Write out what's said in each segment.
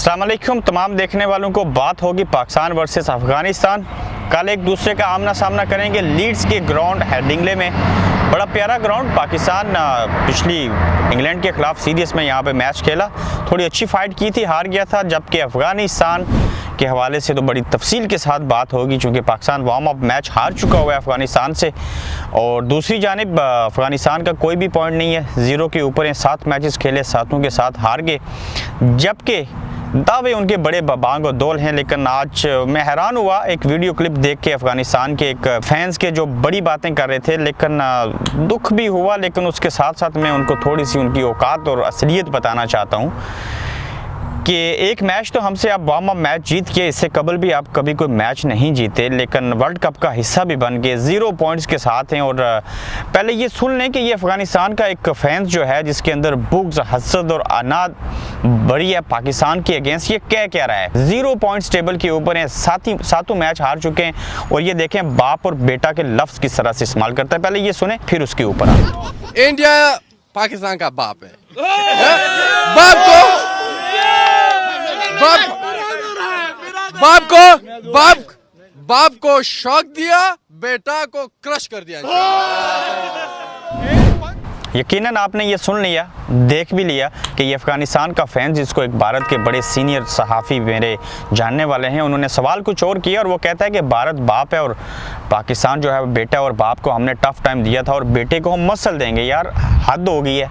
अस्सलाम वालेकुम तमाम देखने वालों को। बात होगी पाकिस्तान वर्सेस अफ़गानिस्तान। कल एक दूसरे का आमना सामना करेंगे लीड्स के ग्राउंड हेडिंगले में। बड़ा प्यारा ग्राउंड। पाकिस्तान पिछली इंग्लैंड के ख़िलाफ़ सीरीज़ में यहाँ पे मैच खेला, थोड़ी अच्छी फाइट की थी, हार गया था। जबकि अफ़गानिस्तान के हवाले से तो बड़ी तफसील के साथ बात होगी, चूँकि पाकिस्तान वार्म अप मैच हार चुका हुआ है अफ़गानिस्तान से। और दूसरी जानिब अफ़गानिस्तान का कोई भी पॉइंट नहीं है, 0 के ऊपर हैं। 7 मैचेस खेले, 7 के 7 हार गए, जबकि दावे उनके बड़े बांग और दौल हैं। लेकिन आज मैं हैरान हुआ एक वीडियो क्लिप देख के अफ़गानिस्तान के एक फैंस के, जो बड़ी बातें कर रहे थे। लेकिन दुख भी हुआ, लेकिन उसके साथ साथ मैं उनको थोड़ी सी उनकी औकात और असलियत बताना चाहता हूँ कि एक मैच तो हमसे आप वार्म अप मैच जीत के, इससे कबल भी आप कभी कोई मैच नहीं जीते, लेकिन वर्ल्ड कप का हिस्सा भी बन गए, 0 पॉइंट्स के साथ हैं। और पहले ये सुन लें कि ये अफ़गानिस्तान का एक फैंस जो है, जिसके अंदर बुग़्ज़, हसद और अनाद बड़ी है पाकिस्तान के अगेंस्ट, ये कह रहा है। 0 पॉइंट्स टेबल के ऊपर हैं, सातों मैच हार चुके हैं। और ये देखें बाप और बेटा के लफ्ज़ किस तरह से इस्तेमाल करता है। पहले ये सुने फिर उसके ऊपर। इंडिया पाकिस्तान का बाप है। बाप को शॉक दिया, बेटा को क्रश कर दिया। यकीनन आपने ये सुन लिया, देख भी लिया कि ये अफ़गानिस्तान का फैन, जिसको एक भारत के बड़े सीनियर सहाफ़ी मेरे जानने वाले हैं, उन्होंने सवाल कुछ और किया। और वो कहता है कि भारत बाप है और पाकिस्तान जो है बेटा, और बाप को हमने टफ़ टाइम दिया था और बेटे को हम मसल देंगे। यार हद हो गई है,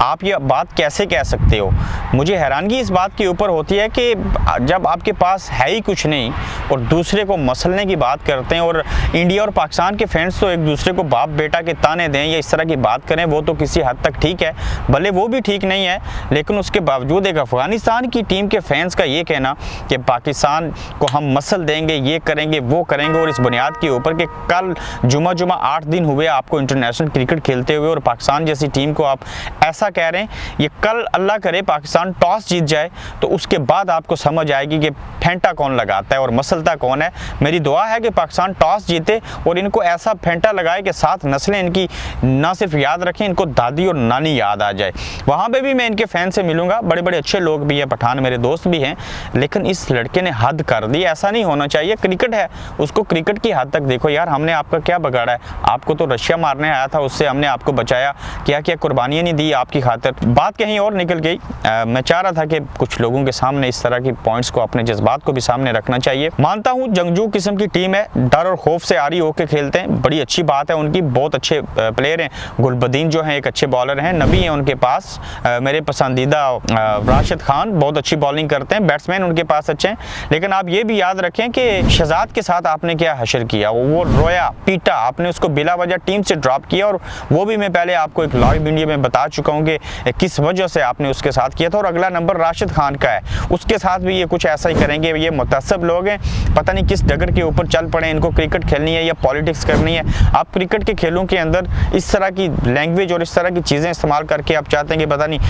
आप ये बात कैसे कह सकते हो? मुझे हैरानगी इस बात के ऊपर होती है कि जब आपके पास है ही कुछ नहीं और दूसरे को मसलने की बात करते हैं। और इंडिया और पाकिस्तान के फैंस तो एक दूसरे को बाप बेटा के ताने दें या इस तरह की बात करें, वो तो किसी हद तक ठीक है, भले वो भी ठीक नहीं है। लेकिन उसके बावजूद एक अफ़गानिस्तान की टीम के फैंस का ये कहना कि पाकिस्तान को हम मसल देंगे, ये करेंगे, वो करेंगे, और इस बुनियाद के ऊपर कि कल जुमा 8 दिन हुए आपको इंटरनेशनल क्रिकेट खेलते हुए, और पाकिस्तान जैसी टीम को आप ऐसा कह रहे हैं। ये कल अल्लाह करे पाकिस्तान टॉस जीत जाए तो उसके बाद आपको समझ आएगी कि फेंटा कौन लगाता है और मसलता कौन है। मेरी दुआ है कि पाकिस्तान टॉस जीते और इनको ऐसा फेंटा लगाए कि 7 नस्लें इनकी ना सिर्फ याद रखें, इनको दादी और नानी याद आ जाए। वहाँ पे भी मैं इनके फैन से मिलूंगा, बड़े बड़े अच्छे लोग भी हैं, पठान मेरे दोस्त भी हैं। लेकिन इस लड़के ने हद कर दी, ऐसा नहीं होना चाहिए। क्रिकेट है, उसको क्रिकेट की हद तक देखो। यार हमने आपका क्या बिगाड़ा है? आपको तो रशिया मारने आया था, उससे हमने आपको बचाया, क्या क्या कुर्बानियाँ नहीं दी आपकी खातिर। बात कहीं और निकल गई। मैं चाह रहा था कि कुछ लोगों के सामने इस तरह की पॉइंट्स को, अपने जज्बात को भी सामने रखना चाहिए। मानता हूँ जंगजू किस्म की टीम है, डर और खौफ से आरी होकर खेलते हैं, बड़ी अच्छी बात है उनकी, बहुत अच्छे प्लेयर हैं। गुलबदीन जो हैं एक अच्छे बॉलर हैं, नबी हैं उनके पास, मेरे पसंदीदा राशिद खान बहुत अच्छी बॉलिंग करते हैं, बैट्समैन उनके पास अच्छे हैं। लेकिन आप ये भी याद रखें कि शहजाद के साथ आपने क्या हशर किया, वो रोया पीटा, आपने उसको बिला वजह टीम से ड्रॉप किया। और वो भी मैं पहले आपको एक लाइव वीडियो में बता चुका हूँ कि किस वजह से आपने उसके साथ किया था। और अगला नंबर राशिद खान का है, उसके साथ भी ये कुछ ऐसा ही करेंगे। ये मुतअस्सिब लोग हैं, पता नहीं किस डगर के ऊपर चल पड़े, इनको क्रिकेट खेलनी है या पॉलिटिक्स करनी है। आप क्रिकेट के खेलों के अंदर इस तरह की लैंग्वेज और इस तरह की चीज़ें इस्तेमाल करके आप चाहते हैं कि पता नहीं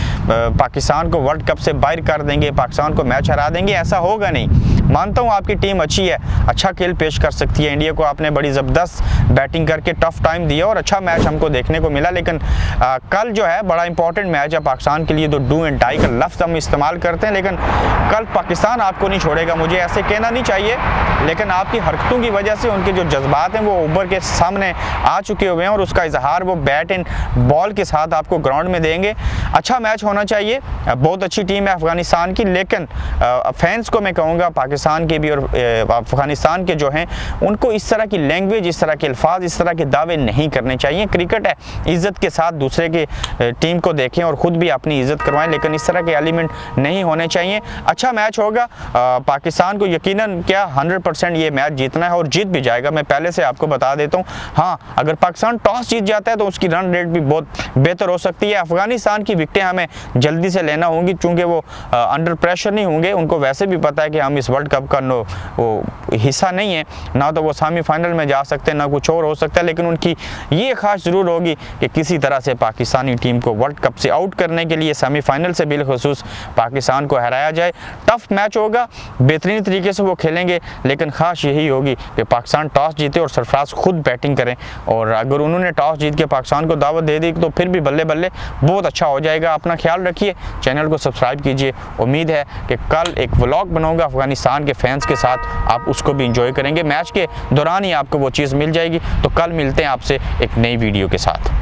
पाकिस्तान को वर्ल्ड कप से बाहर कर देंगे, पाकिस्तान को मैच हरा देंगे। ऐसा होगा नहीं। मानता हूँ आपकी टीम अच्छी है, अच्छा खेल पेश कर सकती है। इंडिया को आपने बड़ी ज़बरदस्त बैटिंग करके टफ टाइम दिया और अच्छा मैच हमको देखने को मिला। लेकिन कल जो है बड़ा इंपॉर्टेंट मैच है पाकिस्तान के लिए, तो डू एंड डाई का लफ्ज़ हम इस्तेमाल करते हैं। लेकिन कल पाकिस्तान आपको नहीं छोड़ेगा, मुझे ऐसे कहना नहीं चाहिए, लेकिन आपकी हरकतों की वजह से उनके जो जज्बात हैं वो उभर के सामने आ चुके हुए हैं, और उसका इजहार वो बैट एंड बॉल के साथ आपको ग्राउंड में देंगे। अच्छा मैच होना चाहिए, बहुत अच्छी टीम है अफ़गानिस्तान की। लेकिन फैंस को मैं कहूँगा, पाकिस्तान के भी और अफ़गानिस्तान के जो हैं, उनको इस तरह की लैंग्वेज, इस तरह के अल्फाज, इस तरह के दावे नहीं करने चाहिए। क्रिकेट है, इज़्ज़त के साथ दूसरे के टीम को देखें और ख़ुद भी अपनी इज़्ज़त करवाएं, लेकिन इस तरह के एलिमेंट नहीं होने चाहिए। अच्छा मैच होगा, पाकिस्तान को यकीनन क्या 100% ये मैच जीतना है और जीत भी जाएगा, मैं पहले से आपको बता देता हूँ। हाँ, अगर पाकिस्तान टॉस जीत जाता है तो उसकी रन रेट भी बहुत बेहतर हो सकती है। अफ़गानिस्तान की विकेटें हमें जल्दी से लेना होंगी, चूँकि वो अंडर प्रेशर नहीं होंगे, उनको वैसे भी पता है कि हम इस वर्ल्ड कप का वो हिस्सा नहीं है, ना तो वो सेमीफाइनल में जा सकते, ना कुछ और हो सकता है, लेकिन उनकी ये ख्वाहिश ज़रूर होगी कि किसी तरह से पाकिस्तानी टीम को वर्ल्ड कप से आउट करने के लिए सेमीफाइनल से बिलखुसूस पाकिस्तान को हराया जाए। टफ मैच होगा, बेहतरीन तरीके से वो खेलेंगे, लेकिन ख्वाहिश यही होगी कि पाकिस्तान टॉस जीते और सरफराज खुद बैटिंग करें। और अगर उन्होंने टॉस जीत के पाकिस्तान को दावत दे दी तो फिर भी बल्ले बल्ले बहुत अच्छा हो जाएगा। अपना ख्याल रखिए, चैनल को सब्सक्राइब कीजिए। उम्मीद है कि कल एक व्लॉग बनाऊंगा अफगानिस्तान के फैंस के साथ, आप उसको भी इंजॉय करेंगे। मैच के दौरान ही आपको वो चीज़ मिल जाएगी। तो कल मिलते हैं आपसे एक नई वीडियो के साथ।